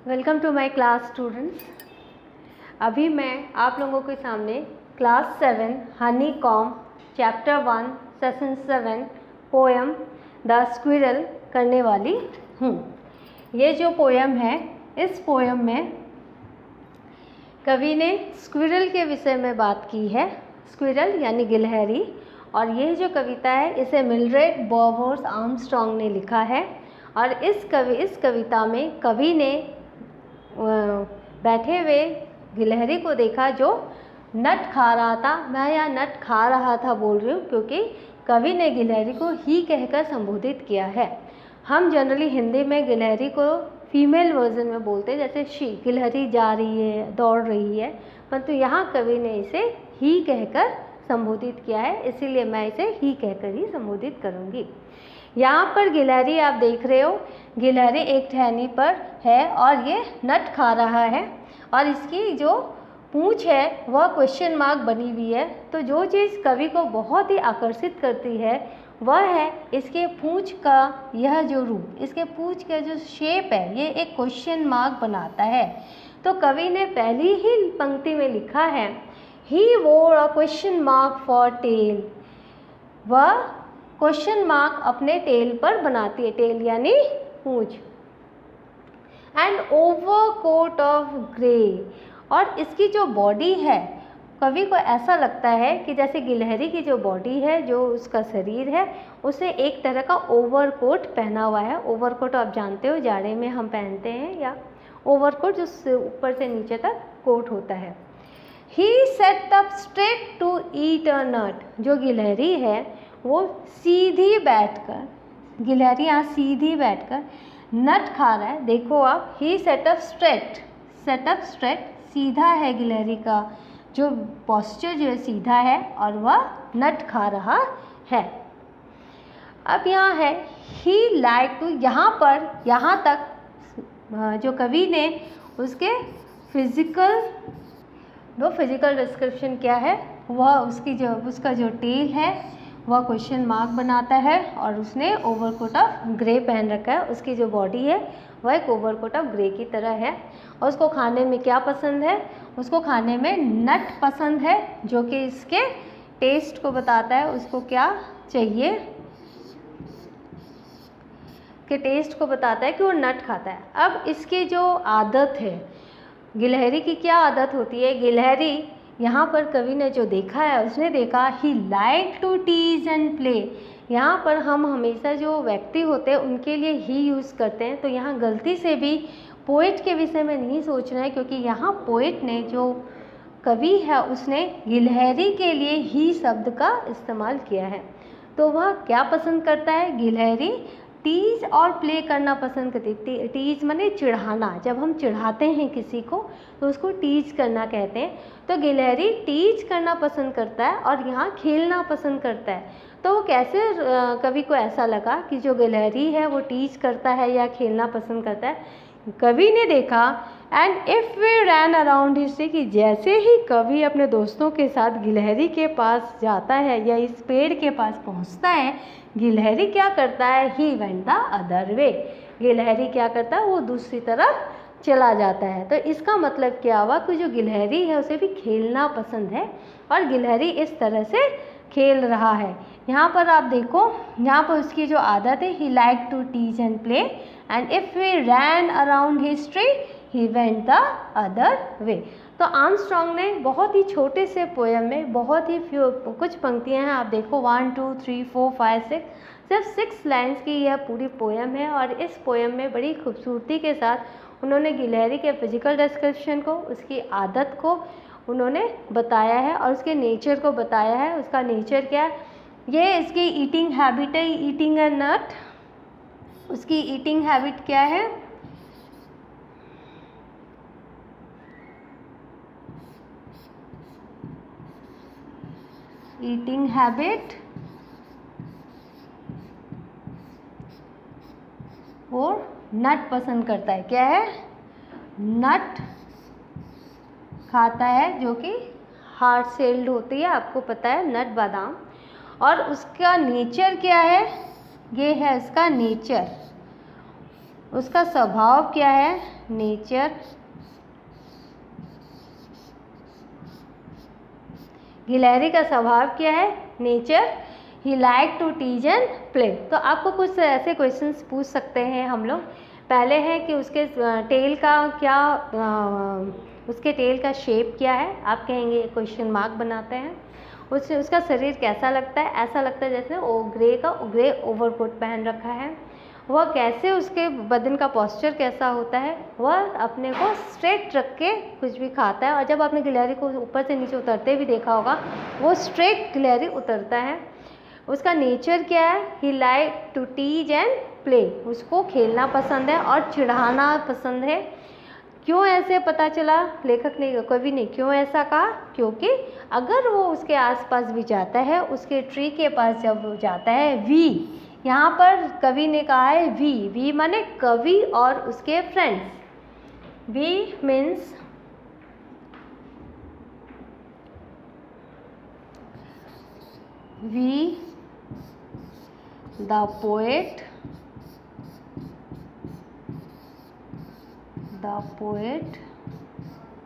Welcome to my class students. अभी मैं आप लोगों के सामने class 7 honeycomb chapter 1 session 7 poem the squirrel करने वाली हूँ। ये जो पोएम है, इस पोएम में कवि ने स्क्विरल के विषय में बात की है। स्क्विरल यानी गिलहरी। और ये जो कविता है इसे मिल्ड्रेड बॉबर्स आर्मस्ट्रॉन्ग ने लिखा है। और इस कविता में कवि ने बैठे हुए गिलहरी को देखा जो नट खा रहा था। मैं यहाँ नट खा रहा था बोल रही हूँ क्योंकि कवि ने गिलहरी को ही कहकर संबोधित किया है। हम जनरली हिंदी में गिलहरी को फीमेल वर्जन में बोलते हैं, जैसे शी, गिलहरी जा रही है, दौड़ रही है, परंतु यहाँ कवि ने इसे ही कहकर संबोधित किया है, इसीलिए मैं इसे ही कहकर ही संबोधित करूँगी। यहाँ पर गिलहरी आप देख रहे हो, गिलहरी एक टहनी पर है और ये नट खा रहा है और इसकी जो पूँछ है वह क्वेश्चन मार्क बनी हुई है। तो जो चीज़ कवि को बहुत ही आकर्षित करती है वह है इसके पूँछ का यह जो रूप, इसके पूँछ का जो शेप है ये एक क्वेश्चन मार्क बनाता है। तो कवि ने पहली ही पंक्ति में लिखा है, he wore a question mark for tail. वह क्वेश्चन मार्क अपने टेल पर बनाती है, टेल यानी पूँछ। And overcoat of grey, और इसकी जो बॉडी है, कवि को ऐसा लगता है कि जैसे गिलहरी की जो बॉडी है, जो उसका शरीर है, उसे एक तरह का ओवरकोट पहना हुआ है। ओवरकोट आप जानते हो जाड़े में हम पहनते हैं, या ओवरकोट जो ऊपर से नीचे तक कोट होता है। He sat up straight to eat a nut. जो गिलहरी है वो सीधी बैठकर, गिलहरी यहाँ सीधी बैठकर नट खा रहा है। देखो आप, ही सेटअप स्ट्रेट, सेटअप स्ट्रेट, सीधा है गिलहरी का जो पोस्चर जो है सीधा है और वह नट खा रहा है। अब यहाँ है ही लाइक टू, यहाँ पर यहाँ तक जो कवि ने उसके फिजिकल डिस्क्रिप्शन क्या है, वह उसका जो टेल है वह क्वेश्चन मार्क बनाता है और उसने ओवरकोट ऑफ ग्रे पहन रखा है। उसकी जो बॉडी है वह एक ओवरकोट ऑफ ग्रे की तरह है। और उसको खाने में क्या पसंद है, उसको खाने में नट पसंद है, जो कि इसके टेस्ट को बताता है। उसको क्या चाहिए कि टेस्ट को बताता है कि वो नट खाता है। अब इसकी जो आदत है, गिलहरी की क्या आदत होती है, गिलहरी यहाँ पर कवि ने जो देखा है, उसने देखा he like to tease and play. यहाँ पर हम हमेशा जो व्यक्ति होते हैं उनके लिए ही यूज़ करते हैं, तो यहाँ गलती से भी पोएट के विषय में नहीं सोचना है, क्योंकि यहाँ पोएट ने, जो कवि है, उसने गिलहरी के लिए ही शब्द का इस्तेमाल किया है। तो वह क्या पसंद करता है, गिलहरी टीज और प्ले करना पसंद करती। टीज माने चिढ़ाना, जब हम चिढ़ाते हैं किसी को तो उसको टीज करना कहते हैं। तो गिलहरी टीज करना पसंद करता है और यहाँ खेलना पसंद करता है। तो वो कैसे कवि को ऐसा लगा कि जो गिलहरी है वो टीज करता है या खेलना पसंद करता है। कवि ने देखा and if we ran around history, कि जैसे ही कवि अपने दोस्तों के साथ गिलहरी के पास जाता है या इस पेड़ के पास पहुंचता है, गिलहरी क्या करता है, ही वेंट द अदर वे। गिलहरी क्या करता है, वो दूसरी तरफ चला जाता है। तो इसका मतलब क्या हुआ कि जो गिलहरी है उसे भी खेलना पसंद है और गिलहरी इस तरह से खेल रहा है। यहाँ पर आप देखो, यहाँ पर उसकी जो आदत है, he like to teach and play and if we ran around history he went the other way. तो आर्मस्ट्रॉन्ग ने बहुत ही छोटे से पोएम में बहुत ही कुछ पंक्तियाँ हैं, आप देखो 1 2 3 4 5 6, सिर्फ 6 लाइन्स की यह पूरी पोएम है। और इस पोएम में बड़ी खूबसूरती के साथ उन्होंने गिलहरी के फिजिकल डिस्क्रिप्शन को, उसकी आदत को उन्होंने बताया है और उसके नेचर को बताया है। उसका नेचर क्या है, ये इसकी ईटिंग हैबिट है, ईटिंग अ नट। उसकी ईटिंग हैबिट क्या है, ईटिंग हैबिट और नट पसंद करता है। क्या है, नट खाता है, जो कि हार्ड सेल्ड होती है, आपको पता है, नट बादाम। और उसका नेचर क्या है, ये है इसका नेचर। उसका स्वभाव क्या है? नेचर। गिलहरी का स्वभाव क्या है? Nature. He like to tease and play. तो आपको कुछ ऐसे क्वेश्चंस पूछ सकते हैं हम लोग। पहले है कि उसके टेल का क्या, उसके टेल का शेप क्या है? आप कहेंगे क्वेश्चन मार्क बनाते हैं। उसका शरीर कैसा लगता है? ऐसा लगता है जैसे वो ग्रे ओवरकोट पहन रखा है। वह कैसे, उसके बदन का पोस्चर कैसा होता है? वह अपने को स्ट्रेट रख के कुछ भी खाता है। और जब आपने गिलहरी को ऊपर से नीचे उतरते भी देखा होगा, वो स्ट्रेट गिलहरी उतरता है। उसका नेचर क्या है? He like to tease and play. उसको खेलना पसंद है और चिढ़ाना पसंद है। क्यों ऐसे पता चला? लेखक ने कवि ने क्यों ऐसा कहा? क्योंकि अगर वो उसके आसपास भी जाता है, उसके ट्री के पास जब वो जाता है, वी, यहाँ पर कवि ने कहा है वी माने कवि और उसके friends. We means we the poet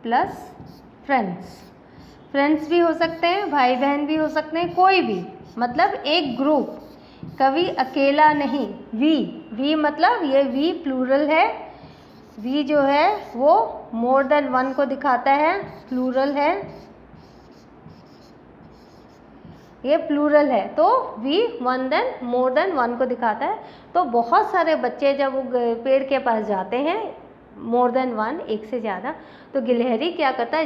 plus friends भी हो सकते हैं, भाई बहन भी हो सकते हैं, कोई भी, मतलब एक ग्रुप। कवि अकेला नहीं। वी मतलब ये वी प्लूरल है। वी जो है वो मोर देन वन को दिखाता है, प्लूरल है, ये प्लूरल है। तो वी मोर देन वन को दिखाता है। तो बहुत सारे बच्चे जब वो पेड़ के पास जाते हैं, मोर देन वन, एक से ज़्यादा, तो गिलहरी क्या करता है?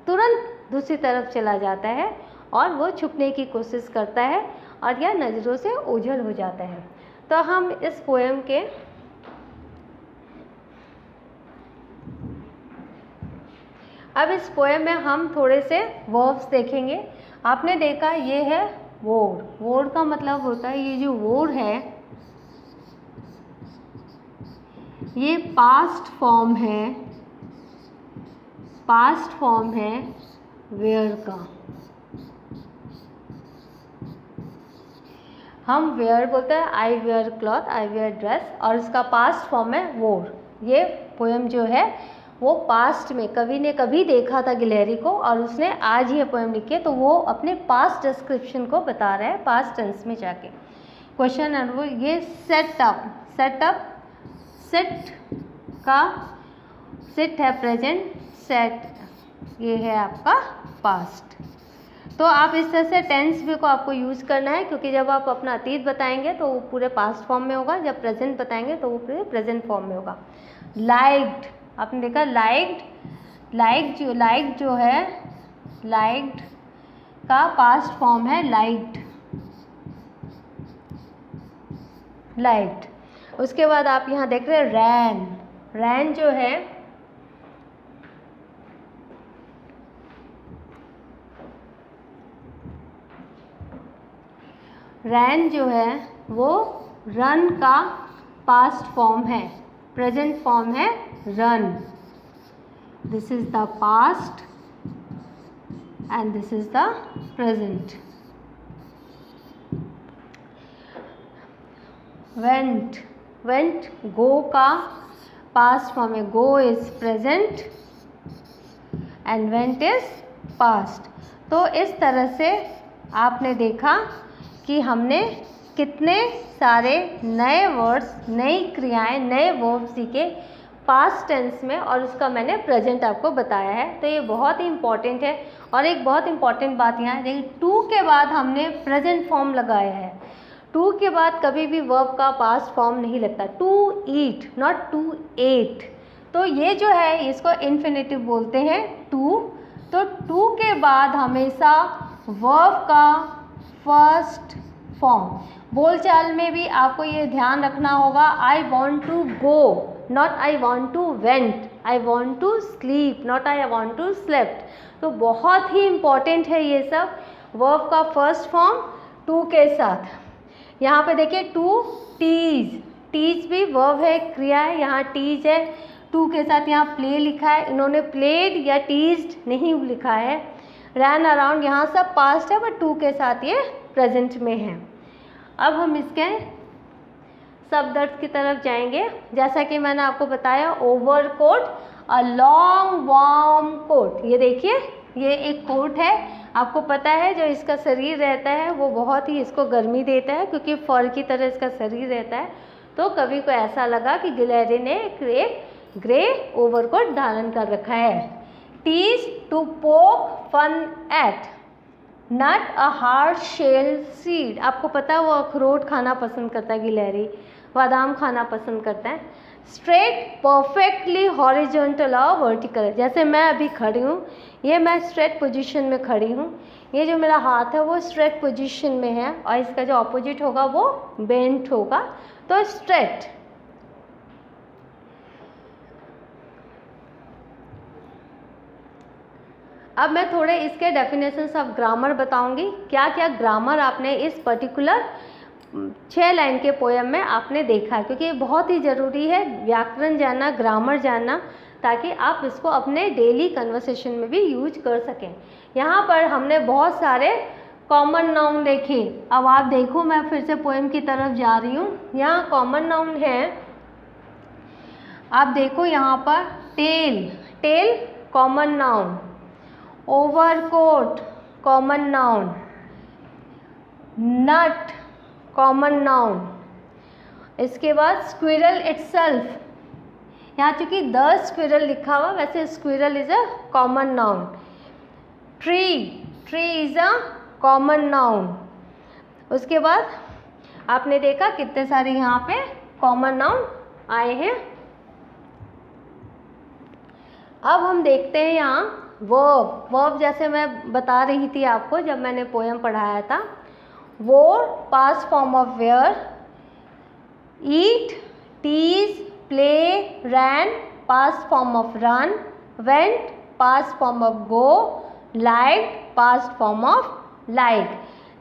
तुरंत दूसरी तरफ चला जाता है और वो छुपने की कोशिश करता है और यह नज़रों से ओझल हो जाता है। तो हम इस पोएम के अब इस पोएम में हम थोड़े से वर्ब्स देखेंगे। आपने देखा ये है वोर का मतलब होता है, ये जो वोर है ये पास्ट फॉर्म है वेयर का। हम वेयर बोलते हैं, I wear cloth, I wear dress, और इसका पास्ट फॉर्म है वोर। ये पोएम जो है वो पास्ट में कवि ने कभी देखा था गिलहरी को और उसने आज ये पोएम लिखी है, तो वो अपने पास्ट डिस्क्रिप्शन को बता रहा है पास्ट टेंस में जाके। क्वेश्चन नंबर, ये सेटअप सेट का सेट है प्रेजेंट, सेट ये है आपका पास्ट। तो आप इस तरह से टेंस भी को आपको यूज़ करना है, क्योंकि जब आप अपना अतीत बताएंगे तो वो पूरे पास्ट फॉर्म में होगा, जब प्रेजेंट बताएंगे तो वो पूरे प्रेजेंट फॉर्म में होगा। लाइक्ड, आपने देखा लाइक्ड जो है, लाइक्ड का पास्ट फॉर्म है लाइक्ड। उसके बाद आप यहाँ देख रहे हैं रैन जो है वो रन का पास्ट फॉर्म है, प्रेजेंट फॉर्म है run. This is the past and this is the present. Went go का पास्ट फॉर्म है, go is present and went is past. तो इस तरह से आपने देखा कि हमने कितने सारे नए वर्ड्स, नई क्रियाएं, नए वर्ब सीखे पास्ट टेंस में, और उसका मैंने प्रेजेंट आपको बताया है। तो ये बहुत ही इम्पॉर्टेंट है। और एक बहुत इम्पॉर्टेंट बात यहाँ है, देखिए टू के बाद हमने प्रेजेंट फॉर्म लगाया है। टू के बाद कभी भी वर्ब का पास्ट फॉर्म नहीं लगता। To eat, not to ate. तो ये जो है इसको इन्फिनेटिव बोलते हैं टू। तो टू के बाद हमेशा वर्ब का फर्स्ट फॉर्म, बोलचाल में भी आपको ये ध्यान रखना होगा। I want to go, not I want to went. I want to sleep, not I want to slept. तो बहुत ही इम्पॉर्टेंट है ये सब, वर्ब का फर्स्ट फॉर्म टू के साथ। यहाँ पे देखिए टू टीज भी वर्ब है, क्रिया है, यहाँ टीज है टू के साथ। यहाँ प्ले लिखा है, इन्होंने प्लेड या टीज्ड नहीं लिखा है। रैन अराउंड, यहाँ सब पास्ट है बट टू के साथ ये प्रेजेंट में है। अब हम इसके शब्द अर्थ की तरफ जाएंगे। जैसा कि मैंने आपको बताया, overcoat, a long warm coat. ये देखिए, ये एक कोट है, आपको पता है जो इसका शरीर रहता है वो बहुत ही इसको गर्मी देता है, क्योंकि फर की तरह इसका शरीर रहता है। तो कवि को ऐसा लगा कि गिलहरी ने एक ग्रे ओवरकोट धारण कर रखा है। Tease to poke fun at nut a hard shell seed. आपको पता है वो अखरोट खाना पसंद करता है गिलहरी, बादाम खाना पसंद करता है। स्ट्रेट, परफेक्टली हॉरिजॉन्टल और वर्टिकल। जैसे मैं अभी खड़ी हूँ, ये मैं स्ट्रेट पोजीशन में खड़ी हूँ, ये जो मेरा हाथ है वो स्ट्रेट पोजीशन में है, और इसका जो ऑपोजिट होगा वो बेंट होगा, तो स्ट्रेट। अब मैं थोड़े इसके डेफिनेशंस ऑफ ग्रामर बताऊंगी। क्या क्या ग्रामर आपने इस पर्टिकुलर 6 लाइन के पोएम में आपने देखा है, क्योंकि ये बहुत ही ज़रूरी है व्याकरण जानना, ग्रामर जानना, ताकि आप इसको अपने डेली कन्वर्सेशन में भी यूज कर सकें। यहाँ पर हमने बहुत सारे कॉमन नाउन देखे। अब आप देखो, मैं फिर से पोएम की तरफ जा रही हूँ। यहाँ कॉमन नाउन है, आप देखो यहाँ पर tail, tail common noun, overcoat common noun, nut common noun. इसके बाद स्क्विरल इटसेल्फ, यहाँ चूँकि द स्क्विरल लिखा हुआ, वैसे squirrel is a common noun. Tree, tree is a common noun. उसके बाद आपने देखा कितने सारे यहाँ पे कॉमन नाउन आए हैं। अब हम देखते हैं यहाँ वर्ब। वर्ब जैसे मैं बता रही थी आपको जब मैंने पोएम पढ़ाया था, वो past form of wear, eat, tease, play, ran past form of run, went past form of go, like past form of like.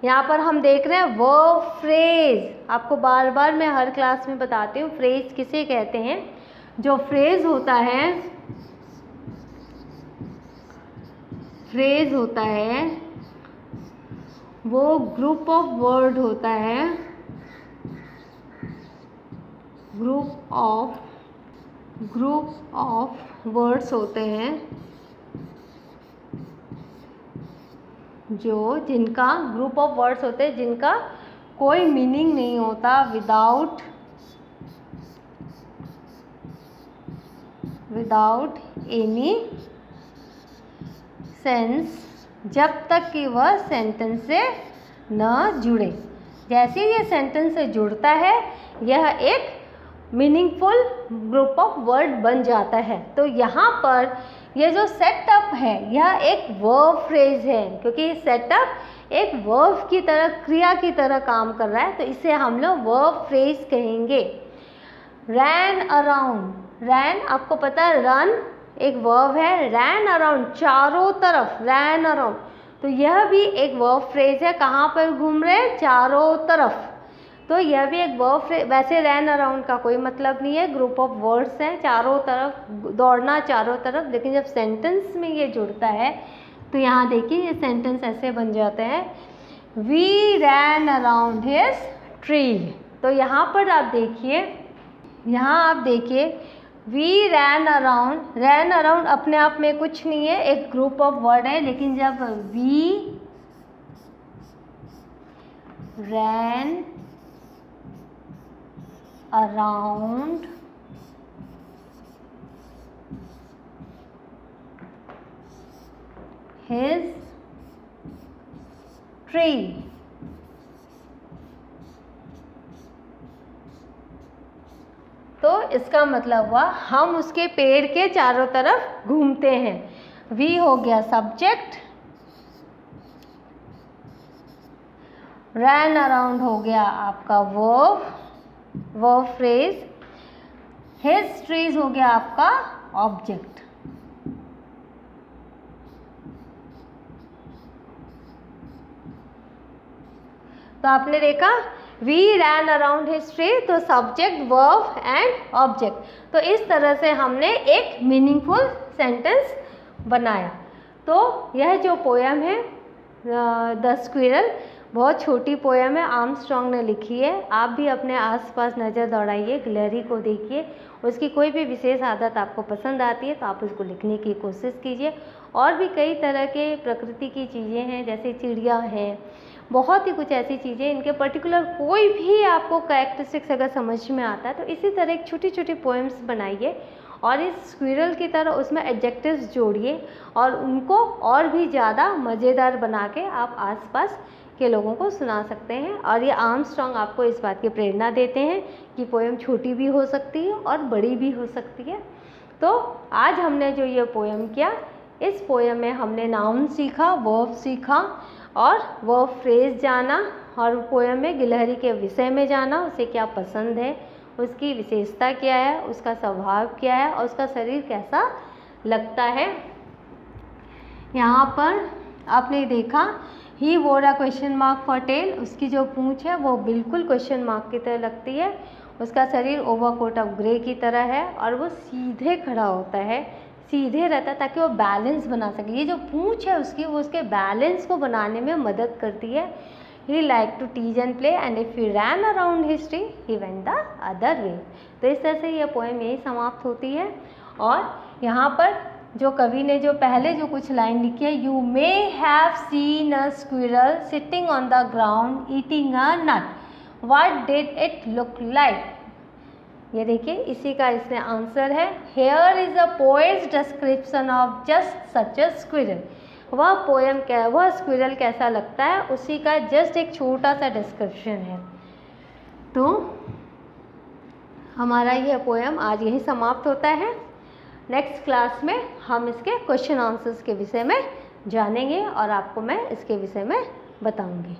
यहाँ पर हम देख रहे हैं वर्ब फ्रेज। आपको बार बार मैं हर क्लास में बताती हूँ फ्रेज किसे कहते हैं। जो फ्रेज होता है, फ्रेज होता है वो ग्रुप ऑफ वर्ड होता है, ग्रुप ऑफ वर्ड्स होते हैं जो जिनका ग्रुप ऑफ वर्ड्स होते हैं जिनका कोई मीनिंग नहीं होता, विदाउट एनी सेंस, जब तक कि वह सेंटेंस से न जुड़े। जैसे ये सेंटेंस से जुड़ता है यह एक मीनिंगफुल ग्रुप ऑफ वर्ड बन जाता है। तो यहाँ पर ये जो सेटअप है यह एक वर्ब फ्रेज है, क्योंकि सेटअप एक वर्ब की तरह, क्रिया की तरह काम कर रहा है, तो इसे हम लोग वर्ब फ्रेज कहेंगे। रैन अराउंड, रैन आपको पता है रन एक वर्ब है, रैन अराउंड चारों तरफ, रैन अराउंड, तो यह भी एक वर्ब फ्रेज है। कहाँ पर घूम रहे हैं? चारों तरफ, तो यह भी एक वर्ब फ्रेज। वैसे रैन अराउंड का कोई मतलब नहीं है, ग्रुप ऑफ वर्ड्स हैं, चारों तरफ दौड़ना, चारों तरफ। लेकिन जब सेंटेंस में ये जुड़ता है तो यहाँ देखिए ये सेंटेंस ऐसे बन जाते हैं, we ran around his tree. तो यहाँ पर आप देखिए, यहाँ आप देखिए we ran around, ran around अपने आप में कुछ नहीं है, एक ग्रुप ऑफ वर्ड है। लेकिन जब we ran around his tree, तो इसका मतलब हुआ हम उसके पेड़ के चारों तरफ घूमते हैं। वी हो गया सब्जेक्ट, रैन अराउंड हो गया आपका वर्ब फ्रेज, हिज ट्रीज हो गया आपका ऑब्जेक्ट। तो आपने देखा we ran around his tree, तो सब्जेक्ट, वर्ब एंड ऑब्जेक्ट। तो इस तरह से हमने एक मीनिंगफुल सेंटेंस बनाया। तो यह जो पोयम है द स्क्विरल, बहुत छोटी पोयम है, आर्मस्ट्रॉन्ग ने लिखी है। आप भी अपने आसपास नज़र दौड़ाइए, गिलहरी को देखिए, उसकी कोई भी विशेष आदत आपको पसंद आती है तो आप उसको लिखने की कोशिश कीजिए। और भी कई तरह के प्रकृति की चीज़ें हैं, जैसे चिड़िया हैं, बहुत ही कुछ ऐसी चीज़ें, इनके पर्टिकुलर कोई भी आपको कैरेक्टरिस्टिक्स अगर समझ में आता है तो इसी तरह एक छोटी छोटी पोएम्स बनाइए और इस स्क्विरल की तरह उसमें एडजेक्टिव्स जोड़िए और उनको और भी ज़्यादा मज़ेदार बना के आप आसपास के लोगों को सुना सकते हैं। और ये आर्मस्ट्रॉन्ग आपको इस बात की प्रेरणा देते हैं कि पोएम छोटी भी हो सकती है और बड़ी भी हो सकती है। तो आज हमने जो ये पोएम किया, इस पोएम में हमने नाउन सीखा, वर्ब सीखा और वर्ब फ्रेज जाना, और पोएम में गिलहरी के विषय में जाना, उसे क्या पसंद है, उसकी विशेषता क्या है, उसका स्वभाव क्या है और उसका शरीर कैसा लगता है। यहाँ पर आपने देखा he wore a question mark for tail, उसकी जो पूंछ है वो बिल्कुल क्वेश्चन मार्क की तरह लगती है। उसका शरीर ओवरकोट ऑफ ग्रे की तरह है और वो सीधे खड़ा होता है, सीधे रहता है ताकि वो बैलेंस बना सके। ये जो पूंछ है उसकी, वो उसके बैलेंस को बनाने में मदद करती है। He like to tease and play and if he ran around his tree he went the other way. तो इस तरह से ये पोएम यही समाप्त होती है। और यहाँ पर जो कवि ने जो पहले जो कुछ लाइन लिखी है, you may have seen a squirrel sitting on the ground eating a nut, what did it look like. ये देखिए, इसी का इसमें आंसर है। Here is a poet's description of just such a squirrel. वह पोएम क्या, वह स्क्विरल कैसा लगता है, उसी का जस्ट एक छोटा सा डिस्क्रिप्शन है। तो हमारा यह पोएम आज यही समाप्त होता है। नेक्स्ट क्लास में हम इसके क्वेश्चन आंसर्स के विषय में जानेंगे और आपको मैं इसके विषय में बताऊंगी।